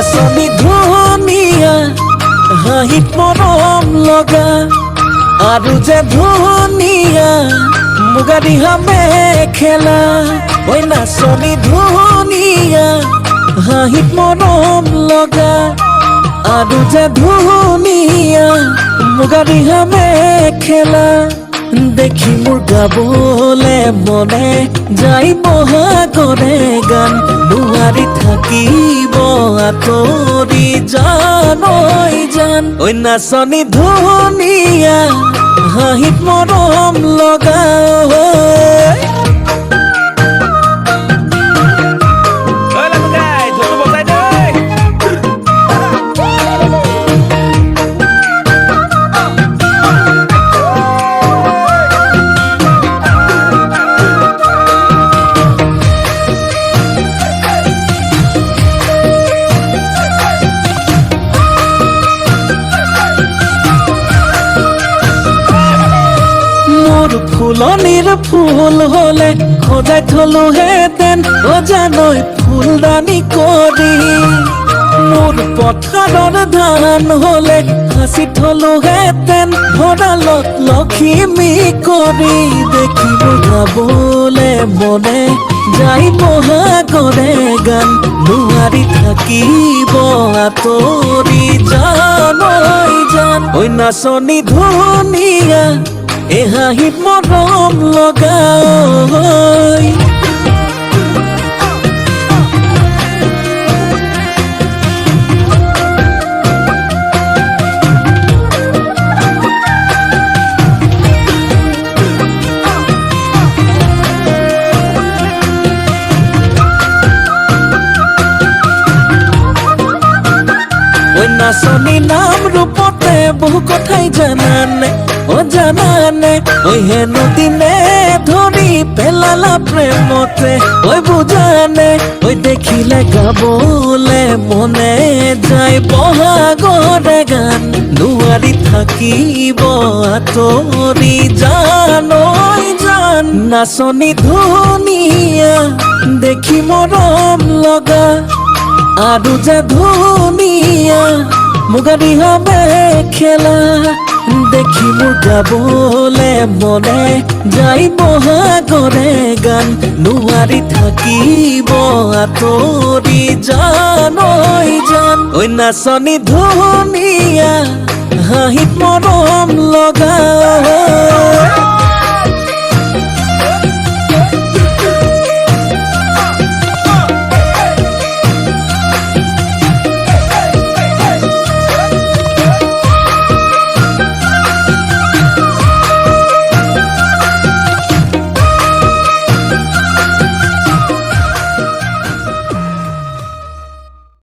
নাচনী ধুনীয়া হাঁহিত মৰম লগা আৰু যে ধুনীয়া মুগা ৰিহা মেখেলা ঐ নাচনী ধুনীয়া হাঁহিত মৰম লগা আৰু যে ধুনীয়া মুগা ৰিহা মেখেলা দেখি মোৰ গাবলে মনে যাই বহাগৰে গান নোৱাৰি থাকিব আঁতৰি জান ঐ জান ঐ নাচনী ধুনীয়া হাঁহিত মৰম লগা ফুলনিৰ ফুল হলে সজাই থলো হেতেন অজানৈ ফুলদানি কৰি মোৰ পথাৰৰ ধান হলে সাঁচি থলো হেতেন ভঁৰালত লখিমী কৰি দেখিব গাবলে মনে যাই বহাগৰে গান নোৱাৰি থাকিব আঁতৰি জান ঐ জান ঐ নাচনী ধুনীয়া এ হাঁহিত মৰম লগা ঐ নাচনী নাম ৰূপতে বহু কথাই জানানে ও জানানে ওই হেনো দিনে ধরি পেলালা প্রেমতে ওই বুঝানে ওই দেখিলে গাবলে মনে যায় বহাগরে গান নোৱাৰি থাকিব আঁতৰি জান ঐ জান নাচনী ধুনীয়া দেখি মৰম লগা আৰু যে ধুনীয়া মুগা ৰিহা মেখেলা দেখি মোৰ গাবলে মনে যাই বহাগৰে গান নোৱাৰি থাকিব আঁতৰি জান ঐ জান ঐ নাচনী ধুনীয়া হাঁহিত মৰম লগা